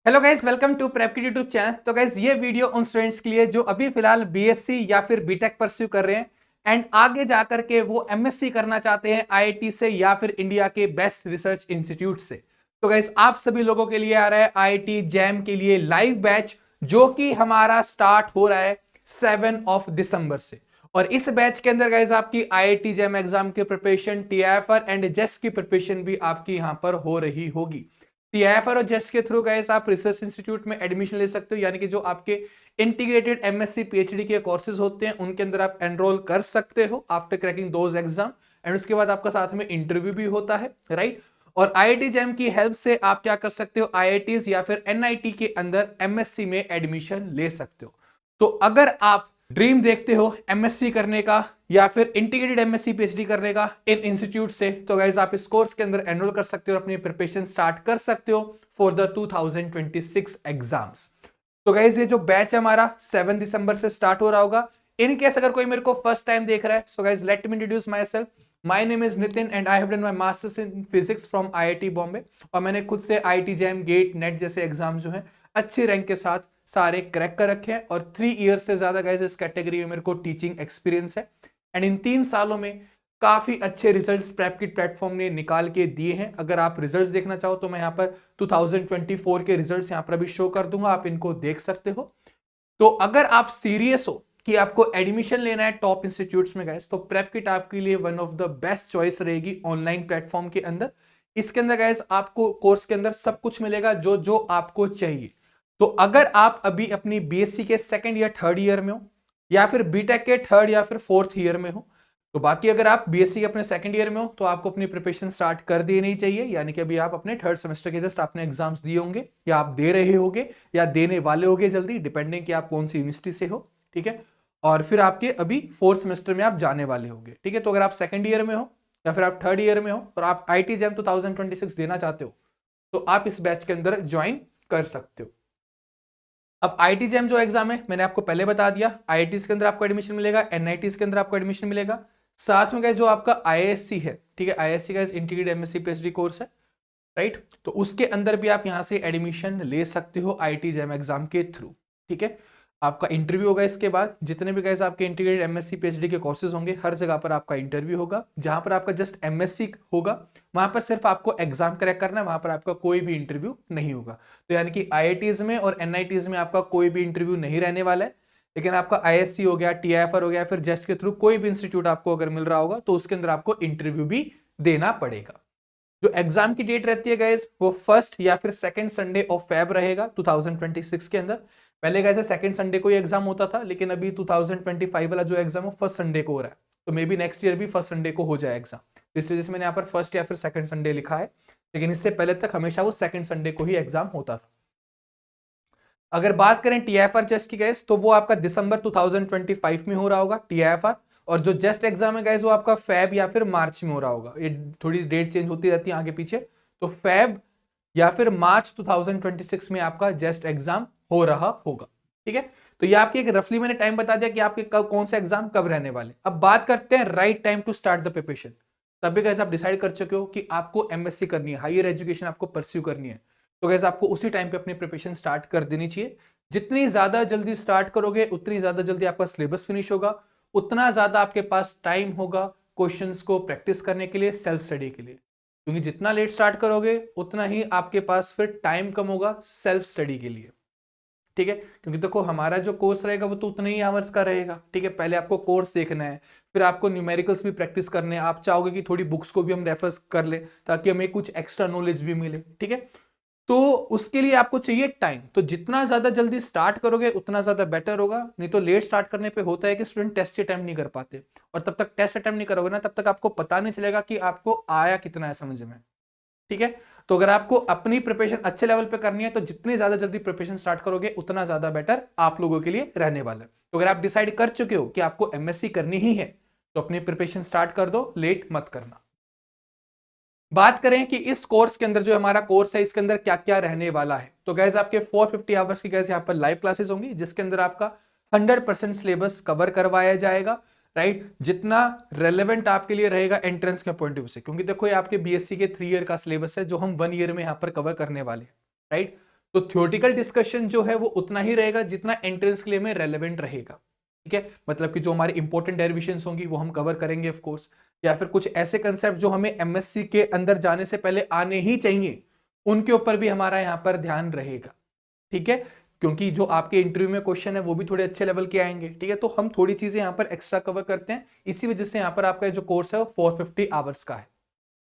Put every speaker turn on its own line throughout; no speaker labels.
Hello guys, welcome to Prep की YouTube channel. तो guys ये वीडियो उन स्टूडेंट्स के लिए जो अभी फिलहाल बीएससी या फिर बीटेक परस्यू कर रहे हैं एंड आगे जाकर के वो एमएससी करना चाहते हैं आईआईटी से या फिर इंडिया के बेस्ट रिसर्च इंस्टीट्यूट से। तो गाइस आप सभी लोगों के लिए आ रहा है आईआईटी जैम के लिए लाइव बैच, जो कि हमारा स्टार्ट हो रहा है 7 दिसंबर से। और इस बैच के अंदर गाइस आपकी आईआईटी जैम एग्जाम की प्रिपरेशन, टीआईएफआर एंड जेस की प्रिपरेशन भी आपकी यहां पर हो रही होगी। टीआईएफआर और जेस्ट के थ्रू गाइस आप रिसर्च इंस्टीट्यूट में एडमिशन ले सकते हो, यानी कि जो आपके इंटीग्रेटेड एमएससी पीएचडी के कोर्सेज होते हैं उनके अंदर आप एनरोल कर सकते हो after cracking those exam. And उसके बाद आपका साथ में इंटरव्यू भी होता है, राइट। और आईआईटी जैम की हेल्प से आप क्या कर सकते हो, आईआईटीज या फिर एनआईटी के अंदर एमएससी में एडमिशन ले सकते हो। तो अगर आप ड्रीम देखते हो एमएससी करने का या फिर इंटीग्रेटेड एमएससी पीएचडी करने का इन इंस्टीट्यूट से, तो गाइज आप इस कोर्स के अंदर एनरोल कर सकते हो और अपनी प्रिपरेशन स्टार्ट कर सकते हो फॉर द 2026 एग्जाम्स। तो गाइज ये जो बैच हमारा 7 दिसंबर से स्टार्ट हो रहा होगा। इन केस अगर कोई मेरे को फर्स्ट टाइम देख रहा है, so guys let me introduce my self. My name is Nitin and I have done my masters in physics from IIT Bombay. और मैंने खुद से आईआईटी जैम, गेट, नेट जैसे एग्जाम जो है अच्छी रैंक के साथ सारे क्रैक कर रखे हैं। और 3 ईयर से ज्यादा गाइज इस कैटेगरी में मेरे को टीचिंग एक्सपीरियंस है। एंड इन 3 सालों में काफी अच्छे रिजल्ट्स प्रेप किट प्लेटफॉर्म ने निकाल के दिए हैं। अगर आप रिजल्ट्स देखना चाहो तो मैं यहाँ पर 2024 के रिजल्ट्स यहाँ पर अभी शो कर दूंगा, आप इनको देख सकते हो। तो अगर आप सीरियस हो कि आपको एडमिशन लेना है टॉप इंस्टीट्यूट्स में गाइस, तो प्रेप किट आपके लिए one of the best choice रहेगी ऑनलाइन प्लेटफॉर्म के अंदर। इसके अंदर गाइस आपको कोर्स के अंदर सब कुछ मिलेगा जो जो आपको चाहिए। तो अगर आप अभी अपनी बीएससी के सेकंड या थर्ड ईयर में हो या फिर बीटेक के थर्ड या फिर फोर्थ ईयर में हो, तो बाकी अगर आप बीएससी के अपने सेकंड ईयर में हो तो आपको अपनी प्रिपरेशन स्टार्ट कर देनी चाहिए। यानी कि अभी आप अपने थर्ड सेमेस्टर के जस्ट आपने एग्जाम्स दिए होंगे या आप दे रहे होगे या देने वाले होगे जल्दी, डिपेंडिंग कि आप कौन सी यूनिवर्सिटी से हो, ठीक है। और फिर आपके अभी फोर्थ सेमेस्टर में आप जाने वाले होंगे, ठीक है। तो अगर आप सेकंड ईयर में हो या फिर आप थर्ड ईयर में हो और आप आईआईटी जैम 2026 देना चाहते हो, तो आप इस बैच के अंदर ज्वाइन कर सकते हो। अब आईआईटी जैम जो एग्जाम है मैंने आपको पहले बता दिया, आईआईटीज के अंदर आपको एडमिशन मिलेगा, एनआईटीज के अंदर आपको एडमिशन मिलेगा। साथ में गाइस जो आपका आईएससी है, ठीक है, ISC guys integrated MSc PhD course है, राइट। तो उसके अंदर भी आप यहां से एडमिशन ले सकते हो आईआईटी जैम एग्जाम के थ्रू, ठीक है। आपका इंटरव्यू होगा इसके बाद। जितने भी गाइस आपके इंटीग्रेटेड एमएससी पीएचडी के कोर्सेज होंगे हर जगह पर आपका इंटरव्यू होगा। जहां पर आपका जस्ट एमएससी होगा वहां पर सिर्फ आपको एग्जाम क्रैक करना है, वहां पर आपका कोई भी इंटरव्यू नहीं होगा। तो यानी कि आईआईटीज में और एनआईटीज में आपका कोई भी इंटरव्यू नहीं रहने वाला है। लेकिन आपका आईएससी हो गया, टीआईएफआर हो गया, फिर जेस्ट के थ्रू कोई भी इंस्टीट्यूट आपको अगर मिल रहा होगा तो उसके अंदर आपको इंटरव्यू भी देना पड़ेगा। जो एग्जाम की डेट रहती है गाइस वो फर्स्ट या फिर सेकंड संडे ऑफ फेब रहेगा 2026 के अंदर। पहले गाइस सेकंड संडे को ही एग्जाम होता था, लेकिन अभी 2025 वाला जो एग्जाम है फर्स्ट संडे को हो रहा है। तो मे बी नेक्स्ट ईयर भी फर्स्ट संडे को हो जाए एग्जाम, इसलिए मैंने यहाँ पर फर्स्ट या फिर सेकंड संडे लिखा है। लेकिन इससे पहले तक हमेशा वो सेकंड संडे को ही एग्जाम होता था। अगर बात करें टीआईएफआर जेस्ट की गाइस, तो वो आपका दिसंबर 2025 में हो रहा होगा टीआईएफआर। और जो जेस्ट एग्जाम है गाइस वो आपका फेब या फिर मार्च में हो रहा होगा। ये थोड़ी डेट चेंज होती रहती है आगे पीछे। तो फेब या फिर मार्च 2026 में आपका जेस्ट एग्जाम हो रहा होगा, ठीक है। तो ये आपकी एक रफली मैंने टाइम बता दिया कि आपके कब कौन सा एग्जाम कब रहने वाले। अब बात करते हैं right time to start the preparation. तब भी गाइस आप डिसाइड कर चुके हो कि आपको एमएससी करनी है, हायर एजुकेशन आपको परस्यू करनी है, तो गाइस आपको उसी टाइम पे अपनी प्रिपरेशन स्टार्ट कर देनी चाहिए। जितनी ज्यादा जल्दी स्टार्ट करोगे उतनी ज्यादा जल्दी आपका सिलेबस फिनिश होगा, उतना ज्यादा आपके पास टाइम होगा क्वेश्चंस को प्रैक्टिस करने के लिए, सेल्फ स्टडी के लिए। क्योंकि जितना लेट स्टार्ट करोगे उतना ही आपके पास फिर टाइम कम होगा सेल्फ स्टडी के लिए, ठीक है। क्योंकि देखो हमारा जो कोर्स रहेगा वो तो उतने ही आवर्स का रहेगा, ठीक है। पहले आपको कोर्स देखना है, फिर आपको न्यूमेरिकल्स भी प्रैक्टिस करने हैं। आप चाहोगे कि थोड़ी बुक्स को भी हम रेफर कर ले ताकि हमें कुछ एक्स्ट्रा नॉलेज भी मिले, ठीक है। तो उसके लिए आपको चाहिए टाइम। तो जितना ज्यादा जल्दी स्टार्ट करोगे उतना ज्यादा बेटर होगा। नहीं तो लेट स्टार्ट करने पे होता है कि स्टूडेंट टेस्ट अटेम्प्ट नहीं कर पाते, और तब तक टेस्ट अटेम्प्ट नहीं करोगे ना तब तक आपको पता नहीं चलेगा कि आपको आया कितना है समझ में, ठीक है। तो अगर आपको अपनी प्रिपरेशन अच्छे लेवल पे करनी है तो जितनी ज्यादा जल्दी प्रिपरेशन स्टार्ट करोगे उतना ज्यादा बेटर आप लोगों के लिए रहने वाला है। तो अगर आप डिसाइड कर चुके हो कि आपको एमएससी करनी ही है तो अपनी प्रिपरेशन स्टार्ट कर दो, लेट मत करना। बात करें कि इस कोर्स के अंदर जो हमारा कोर्स है इसके अंदर क्या क्या रहने वाला है, तो गैस आपके 450 आवर्स की गैस यहाँ पर लाइव क्लासेस होंगी जिसके अंदर आपका 100% सिलेबस कवर करवाया जाएगा, राइट। जितना रेलेवेंट आपके लिए रहेगा एंट्रेंस के पॉइंट ऑफ व्यू से, क्योंकि देखो ये आपके बीएससी के 3 ईयर का सिलेबस है जो हम 1 ईयर में यहाँ पर कवर करने वाले हैं, राइट। तो थ्योरेटिकल डिस्कशन जो है वो उतना ही रहेगा जितना एंट्रेंस के लिए में रेलेवेंट रहेगा, ठीक है। मतलब कि जो हमारी इंपॉर्टेंट डेरिवेशंस होंगी वो हम कवर करेंगे ऑफ कोर्स, या फिर कुछ ऐसे कंसेप्ट जो हमें एमएससी के अंदर जाने से पहले आने ही चाहिए उनके ऊपर भी हमारा यहाँ पर ध्यान रहेगा, ठीक है। क्योंकि जो आपके इंटरव्यू में क्वेश्चन है वो भी थोड़े अच्छे लेवल के आएंगे, ठीक है। तो हम थोड़ी चीजें यहाँ पर एक्स्ट्रा कवर करते हैं, इसी वजह से यहाँ पर आपका जो कोर्स है वो 450 आवर्स का है,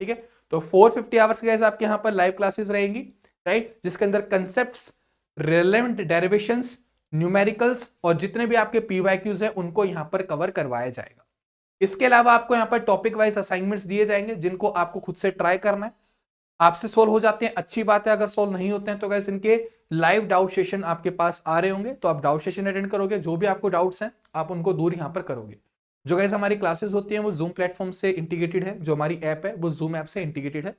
ठीक है। तो 450 आवर्स के गैस आपके यहाँ पर लाइव क्लासेस रहेंगी, राइट, जिसके अंदर कंसेप्ट्स, रिलेवेंट डेरिवेशंस, न्यूमेरिकल्स और जितने भी आपके पीवाईक्यूज हैं उनको यहाँ पर कवर करवाया जाएगा। इसके अलावा आपको यहाँ पर टॉपिक वाइज असाइनमेंट्स दिए जाएंगे जिनको आपको खुद से ट्राई करना है। आपसे सोल्व हो जाते हैं अच्छी बात है, अगर सोल्व नहीं होते हैं तो गाइस इनके लाइव डाउट सेशन आपके पास आ रहे होंगे, तो आप डाउट सेशन अटेंड करोगे, जो भी आपको डाउट्स हैं आप उनको दूर यहाँ पर करोगे। जो गाइस हमारी क्लासेस होती हैं वो जूम प्लेटफॉर्म से इंटीग्रेटेड है, जो हमारी ऐप है वो जूम ऐप से इंटीग्रेटेड है,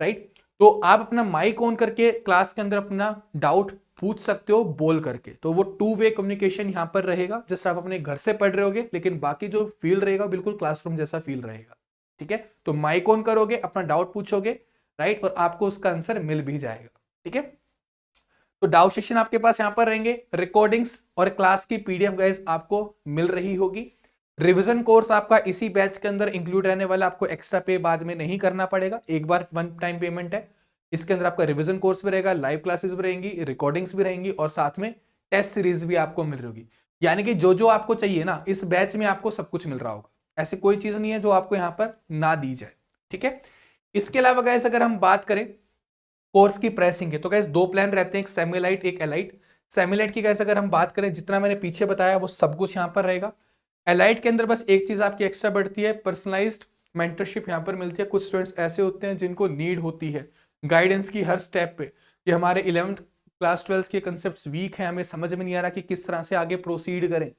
राइट। तो आप अपना माइक ऑन करके क्लास के अंदर अपना डाउट पूछ सकते हो बोल करके, तो वो 2 वे कम्युनिकेशन यहाँ पर रहेगा। जस्ट आप अपने घर से पढ़ रहे होगे लेकिन बाकी जो फील रहेगा बिल्कुल क्लासरूम जैसा फील रहेगा, ठीक है। तो माइक ऑन करोगे, अपना डाउट पूछोगे, राइट, और आपको उसका आंसर मिल भी जाएगा, ठीक है। तो डाउट सेशन आपके पास यहां पर रहेंगे, रिकॉर्डिंग्स और क्लास की पीडीएफ गाइस आपको मिल रही होगी। रिवीजन कोर्स आपका इसी बैच के अंदर इंक्लूड रहने वाला, आपको एक्स्ट्रा पे बाद में नहीं करना पड़ेगा, एक बार वन टाइम पेमेंट है। इसके अंदर आपका रिवीजन कोर्स भी रहेगा, लाइव क्लासेस भी रहेंगी, रिकॉर्डिंग्स भी रहेंगी और साथ में टेस्ट सीरीज भी आपको मिल रही होगी। यानी कि जो जो आपको चाहिए ना इस बैच में आपको सब कुछ मिल रहा होगा, ऐसी कोई चीज नहीं है जो आपको यहाँ पर ना दी जाए, ठीक है। इसके अलावा गाइस अगर हम बात करें कोर्स की प्राइसिंग है तो गाइस 2 प्लान रहते हैं, एक सेमीलाइट एक एलाइट। सेमीलाइट की गाइस अगर हम बात करें जितना मैंने पीछे बताया वो सब कुछ यहाँ पर रहेगा। एलाइट के अंदर बस एक चीज आपकी एक्स्ट्रा बढ़ती है, पर्सनलाइज्ड मेंटरशिप यहाँ पर मिलती है। कुछ स्टूडेंट्स ऐसे होते हैं जिनको नीड होती है गाइडेंस की हर स्टेप पे, कि हमारे 11th क्लास 12th के कंसेप्ट वीक हैं, हमें समझ में नहीं आ रहा कि किस तरह से आगे प्रोसीड करें।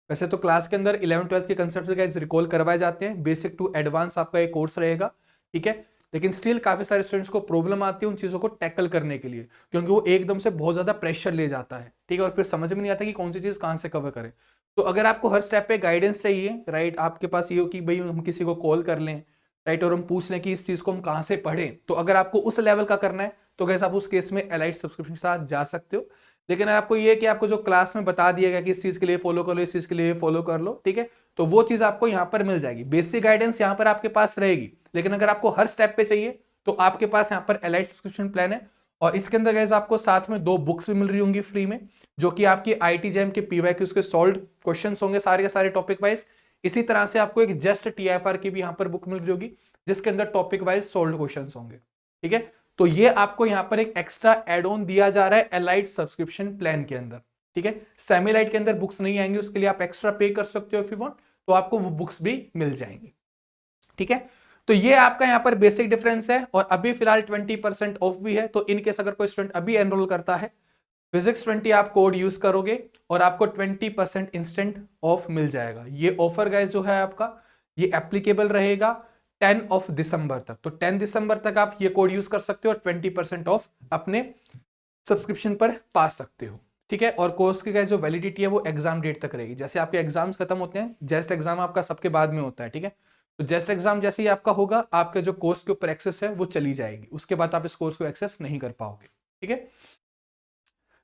वैसे तो क्लास के अंदर 11th 12th के कंसेप्ट गाइस रिकॉल करवाए जाते हैं, बेसिक टू एडवांस आपका एक कोर्स रहेगा, ठीक है। लेकिन स्टिल काफी सारे स्टूडेंट्स को प्रॉब्लम आती है उन चीजों को टैकल करने के लिए, क्योंकि वो एकदम से बहुत ज्यादा प्रेशर ले जाता है, ठीक है, और फिर समझ में नहीं आता कि कौन सी चीज कहां से कवर करें। तो अगर आपको हर स्टेप पे गाइडेंस चाहिए, राइट, आपके पास ये हो कि भाई हम किसी को कॉल कर लें, राइट, और हम पूछ लें कि इस चीज को हम कहां से पढ़ें, तो अगर आपको उस लेवल का करना है तो कैसे आप उस केस में एलाइट सब्सक्रिप्शन के साथ जा सकते हो। लेकिन आपको ये कि आपको जो क्लास में बता दिया गया कि इस चीज के लिए फॉलो कर लो, इस चीज के लिए फॉलो कर लो, ठीक है, तो वो चीज आपको यहाँ पर मिल जाएगी। बेसिक गाइडेंस यहाँ पर आपके पास रहेगी, लेकिन अगर आपको हर स्टेप पे चाहिए तो आपके पास यहाँ पर एलाइट सब्सक्रिप्शन प्लान है। और इसके अंदर गाइस आपको साथ में 2 बुक्स भी मिल रही होंगी फ्री में, जो कि आपकी आईटी जैम के पीवाईक्यूज के सॉल्व क्वेश्चंस होंगे सारे के सारे टॉपिक वाइज। इसी तरह से आपको एक जस्ट टीएफआर की भी यहाँ पर बुक मिल रही होगी जिसके अंदर टॉपिक वाइज सॉल्व क्वेश्चंस होंगे, ठीक है। तो ये आपको यहाँ पर एक एक्स्ट्रा एड ऑन दिया जा रहा है एलाइट सब्सक्रिप्शन प्लान के अंदर, ठीक है। सेमीलाइट के अंदर बुक्स नहीं आएंगी, उसके लिए आप एक्स्ट्रा पे कर सकते हो इफ यू वांट, तो आपको वो बुक्स भी मिल जाएंगी, ठीक है। तो ये आपका यहाँ पर बेसिक डिफरेंस है। और अभी फिलहाल 20% ऑफ भी है, तो इनकेस अगर कोई स्टूडेंट अभी एनरोल करता है फिजिक्स 20 आप कोड यूज करोगे और आपको 20% इंस्टेंट ऑफ मिल जाएगा। ये ऑफर गाइस जो है आपका ये एप्लीकेबल रहेगा 10 दिसंबर तक। तो 10 दिसंबर तक आप ये कोड यूज कर सकते हो और 20% ऑफ अपने सब्सक्रिप्शन पर पा सकते हो, ठीक है। और कोर्स की जो वैलिडिटी है वो एग्जाम डेट तक रहेगी। जैसे आपके एग्जाम्स खत्म होते हैं, जस्ट एग्जाम आपका सबके बाद में होता है, ठीक है, तो जस्ट एग्जाम जैसे ही आपका होगा आपके जो कोर्स के ऊपर एक्सेस है वो चली जाएगी, उसके बाद आप इस कोर्स को एक्सेस नहीं कर पाओगे, ठीक है।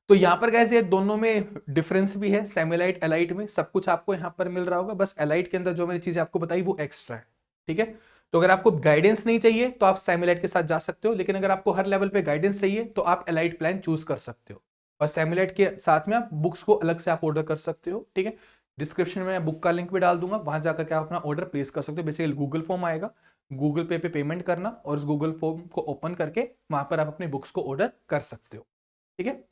तो यहाँ पर गाइस ये दोनों में डिफरेंस भी है, सेमीलाइट एलाइट में सब कुछ आपको यहाँ पर मिल रहा होगा, बस एलाइट के अंदर जो मैंने चीजें आपको बताई वो एक्स्ट्रा है, ठीक है। तो अगर आपको गाइडेंस नहीं चाहिए तो आप सेमीलाइट के साथ जा सकते हो, लेकिन अगर आपको हर लेवल पे गाइडेंस चाहिए तो आप एलाइट प्लान चूज कर सकते हो। और सेमीलाइट के साथ में आप बुक्स को अलग से आप ऑर्डर कर सकते हो, ठीक है। डिस्क्रिप्शन में बुक का लिंक भी डाल दूंगा, वहां जाकर के आप अपना ऑर्डर प्लेस कर सकते हो। बेसिकली गूगल फॉर्म आएगा, गूगल पे पेमेंट करना और उस गूगल फॉर्म को ओपन करके वहां पर आप अपने बुक्स को ऑर्डर कर सकते हो, ठीक है।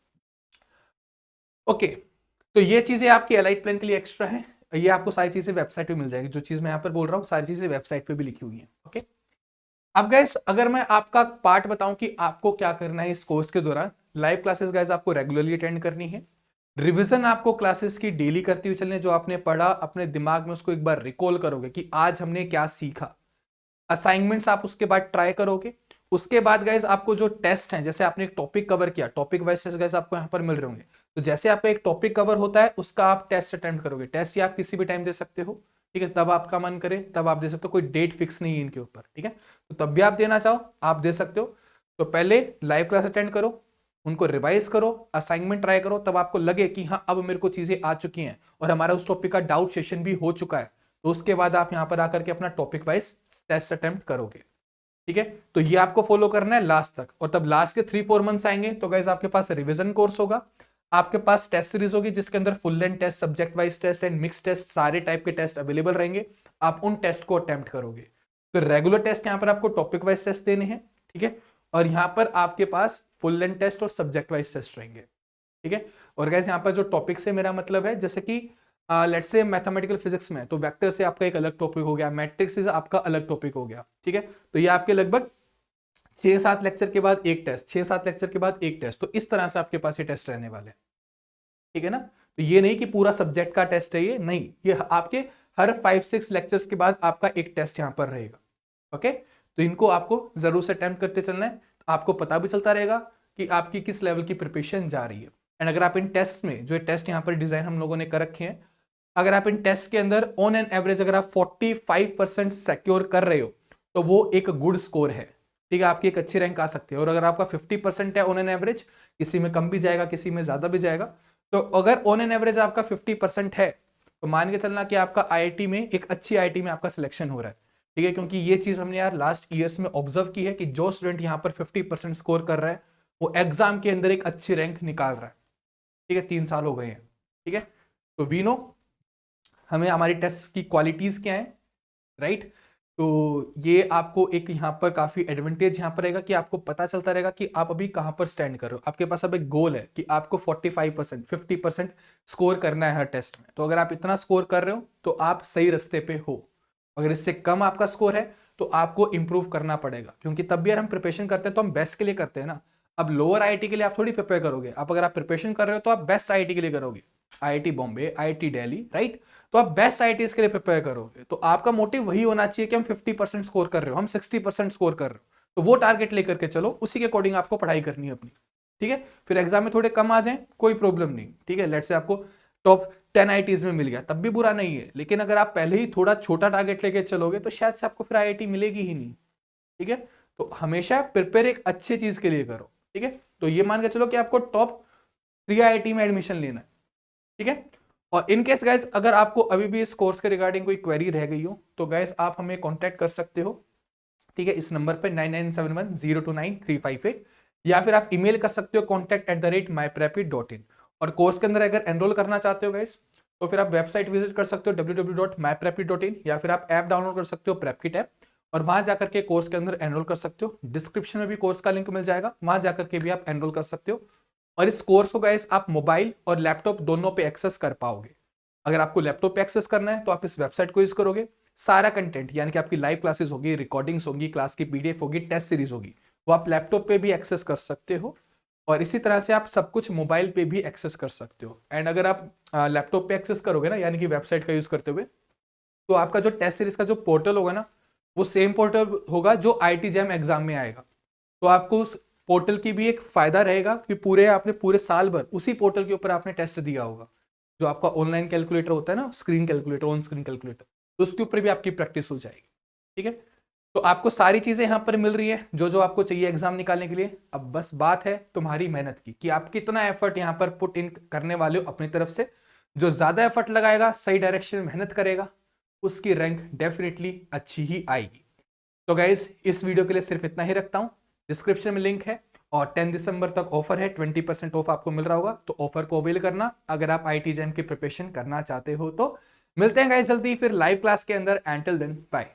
ओके, तो ये चीजें आपकी एलाइट प्लान के लिए एक्स्ट्रा है। ये आपको सारी चीजें वेबसाइट पे मिल जाएगी, जो चीज मैं यहाँ पर बोल रहा हूँ सारी चीजें वेबसाइट पे भी लिखी हुई है, ओके। अब गाइस अगर मैं आपका पार्ट बताऊं कि आपको क्या करना है इस कोर्स के दौरान, लाइव क्लासेस गाइस आपको रेगुलरली अटेंड करनी है। रिवीजन आपको क्लासेस की डेली करती हुई चलनी है, जो आपने पढ़ा अपने दिमाग में उसको एक बार रिकॉल करोगे कि आज हमने क्या सीखा। असाइनमेंट्स आप उसके बाद ट्राई करोगे। उसके बाद गाइज आपको जो टेस्ट हैं, जैसे आपने एक टॉपिक कवर किया, टॉपिक वाइज टेस्ट गाइज आपको यहाँ पर मिल रहे होंगे, तो जैसे आपका एक टॉपिक कवर होता है उसका आप टेस्ट अटेम्प्ट करोगे। टेस्ट ये आप किसी भी टाइम दे सकते हो, ठीक है, तब आपका मन करे तब आप दे सकते हो, कोई डेट फिक्स नहीं है इनके ऊपर, ठीक है। तो तब भी आप देना चाहो आप दे सकते हो। तो पहले लाइव क्लास अटेंड करो, उनको रिवाइज करो, असाइनमेंट ट्राई करो, तब आपको लगे कि हाँ अब मेरे को चीजें आ चुकी हैं और हमारा उस टॉपिक का डाउट सेशन भी हो चुका है, तो उसके बाद आप यहाँ पर आकर के अपना टॉपिक वाइज टेस्ट अटेम्प्ट करोगे। ठीक है, तो ये आपको फॉलो करना है लास्ट तक, और तब लास्ट के 3-4 मंथ्स आएंगे तो गाइस आपके पास रिवीजन कोर्स होगा, आपके पास टेस्ट सीरीज होगी जिसके अंदर full length test, subject wise test and mix test, सारे टाइप के टेस्ट अवेलेबल रहेंगे। आप उन टेस्ट को अटेम्प्ट करोगे। तो रेगुलर टेस्ट यहाँ पर आपको टॉपिक वाइज टेस्ट देने हैं, ठीक है, और यहाँ पर आपके पास फुल लेंथ टेस्ट और सब्जेक्ट वाइज टेस्ट रहेंगे। ठीक है, और गाइस यहाँ पर जो टॉपिक से मेरा मतलब है, जैसे कि लेट्स से मैथमेटिकल फिजिक्स में तो वेक्टर से आपका एक अलग टॉपिक हो गया, मैट्रिक्स से आपका अलग टॉपिक हो गया। ठीक है, तो ये आपके लगभग 6-7 लेक्चर के बाद एक टेस्ट, 6-7 लेक्चर के बाद एक टेस्ट, तो इस तरह से आपके पास ये टेस्ट रहने वाले हैं। ठीक है ना, तो ये नहीं कि पूरा सब्जेक्ट का टेस्ट है, ये नहीं, ये आपके हर 5-6 लेक्चर्स के बाद आपका एक टेस्ट यहाँ पर रहेगा। ओके, तो इनको आपको जरूर से अटेम्प्ट करते चलना है, आपको पता भी चलता रहेगा कि आपकी किस लेवल की प्रिपरेशन जा रही है। एंड अगर आप इन टेस्ट में, जो टेस्ट यहाँ पर डिजाइन हम लोगों ने कर रखे हैं, अगर आप इन टेस्ट के अंदर ऑन एन एवरेज अगर आप 45% सिक्योर कर रहे हो तो वो एक गुड स्कोर है। ठीक है, आपकी एक अच्छी रैंक आ सकती है। और अगर आपका 50% है ऑन एन एवरेज, किसी में कम भी जाएगा, किसी में ज्यादा भी जाएगा, तो अगर ऑन एन एवरेज आपका 50% है तो मान के चलना कि आपका आईआईटी में, एक अच्छी आईआईटी में आपका सिलेक्शन हो रहा है। ठीक है, क्योंकि ये चीज हमने यार लास्ट ईयर्स में ऑब्जर्व की है कि जो स्टूडेंट यहाँ पर 50% स्कोर कर रहा है वो एग्जाम के अंदर एक अच्छी रैंक निकाल रहा है। ठीक है, 3 साल हो गए हैं। ठीक है, तो वी नो हमें हमारी टेस्ट की क्वालिटीज क्या है, राइट। तो ये आपको एक यहाँ पर काफी एडवांटेज यहाँ पर रहेगा कि आपको पता चलता रहेगा कि आप अभी कहाँ पर स्टैंड कर रहे हो। आपके पास अब एक गोल है कि आपको 45%, 50% स्कोर करना है हर टेस्ट में। तो अगर आप इतना स्कोर कर रहे हो तो आप सही रास्ते पे हो। अगर इससे कम आपका स्कोर है तो आपको इंप्रूव करना पड़ेगा, क्योंकि तब भी यार हम प्रिपरेशन करते हैं तो हम बेस्ट के लिए करते हैं ना। अब लोअर आईआईटी के लिए आप थोड़ी प्रिपेयर करोगे, आप अगर आप प्रिपरेशन कर रहे हो तो आप बेस्ट आईआईटी के लिए करोगे, IIT Bombay, IIT Delhi, right. तो आप बेस्ट आईआईटीज के लिए प्रिपेयर करोगे, तो आपका मोटिव वही होना चाहिए कि हम 50% स्कोर कर रहे हो, हम 60% स्कोर कर रहे हो, तो वो टारगेट लेकर के चलो, उसी के अकॉर्डिंग आपको पढ़ाई करनी है अपनी। ठीक है, फिर एग्जाम में थोड़े कम आ जाए कोई प्रॉब्लम नहीं। ठीक है, लेट्स से आपको टॉप 10 आईआईटीज में मिल गया तब भी बुरा नहीं है, लेकिन अगर आप पहले ही थोड़ा छोटा टारगेट लेके चलोगे तो शायद से आपको फिर आईआईटी मिलेगी ही नहीं। ठीक है, तो हमेशा प्रिपेयर एक अच्छी चीज के लिए करो। ठीक है, तो ये मान के चलो कि आपको टॉप 3 आईआईटी में एडमिशन लेना है। ठीक है, और इन केस गाइस अगर आपको अभी भी इस कोर्स के रिगार्डिंग कोई क्वेरी रह गई हो तो गाइस आप हमें कांटेक्ट कर सकते हो। ठीक है, इस नंबर पे 9971029358, या फिर आप ईमेल कर सकते हो contact@myprepit.in। और कोर्स के अंदर अगर एनरोल करना चाहते हो गाइस तो फिर आप वेबसाइट विजिट कर सकते हो www.myprepit.in, या फिर आप ऐप डाउनलोड कर सकते हो प्रेपकिट ऐप, और वहां जाकर के कोर्स के अंदर एनरोल कर सकते हो। डिस्क्रिप्शन में भी कोर्स का लिंक मिल जाएगा, वहां जाकर के भी आप एनरोल कर सकते हो। और इस कोर्स को गाइस आप मोबाइल और लैपटॉप दोनों पे एक्सेस कर पाओगे। अगर आपको लैपटॉप पे एक्सेस करना है तो आप इस वेबसाइट को यूज करोगे, सारा कंटेंट यानी कि आपकी लाइव क्लासेस होगी, रिकॉर्डिंग्स होगी, क्लास की पीडीएफ होगी, टेस्ट सीरीज होगी, वो आप लैपटॉप पे भी एक्सेस कर सकते हो। और इसी तरह से आप सब कुछ मोबाइल पे भी एक्सेस कर सकते हो। एंड अगर आप लैपटॉप पे एक्सेस करोगे ना, यानी कि वेबसाइट का यूज करते हुए, तो आपका जो टेस्ट सीरीज का जो पोर्टल होगा ना, वो सेम पोर्टल होगा जो आईआईटी जैम एग्जाम में आएगा। तो आपको उस पोर्टल की भी एक फायदा रहेगा कि पूरे आपने पूरे साल भर उसी पोर्टल के ऊपर आपने टेस्ट दिया होगा। जो आपका ऑनलाइन कैलकुलेटर होता है ना, screen calculator, on screen calculator, तो उसके ऊपर भी आपकी प्रैक्टिस हो जाएगी। ठीक है, तो आपको सारी चीजें यहाँ पर मिल रही है जो जो आपको चाहिए एग्जाम निकालने के लिए। अब बस बात है तुम्हारी मेहनत की कि आप कितना एफर्ट यहाँ पर पुट इन करने वाले हो अपनी तरफ से। जो ज्यादा एफर्ट लगाएगा, सही डायरेक्शन में मेहनत करेगा, उसकी रैंक डेफिनेटली अच्छी ही आएगी। तो गाइज इस वीडियो के लिए सिर्फ इतना ही रखता हूँ। डिस्क्रिप्शन में लिंक है और 10 दिसंबर तक ऑफर है, 20% ऑफ आपको मिल रहा होगा, तो ऑफर को अवेल करना अगर आप आईआईटी जैम की प्रिपरेशन करना चाहते हो। तो मिलते हैं गाइज जल्दी फिर लाइव क्लास के अंदर। Until then bye.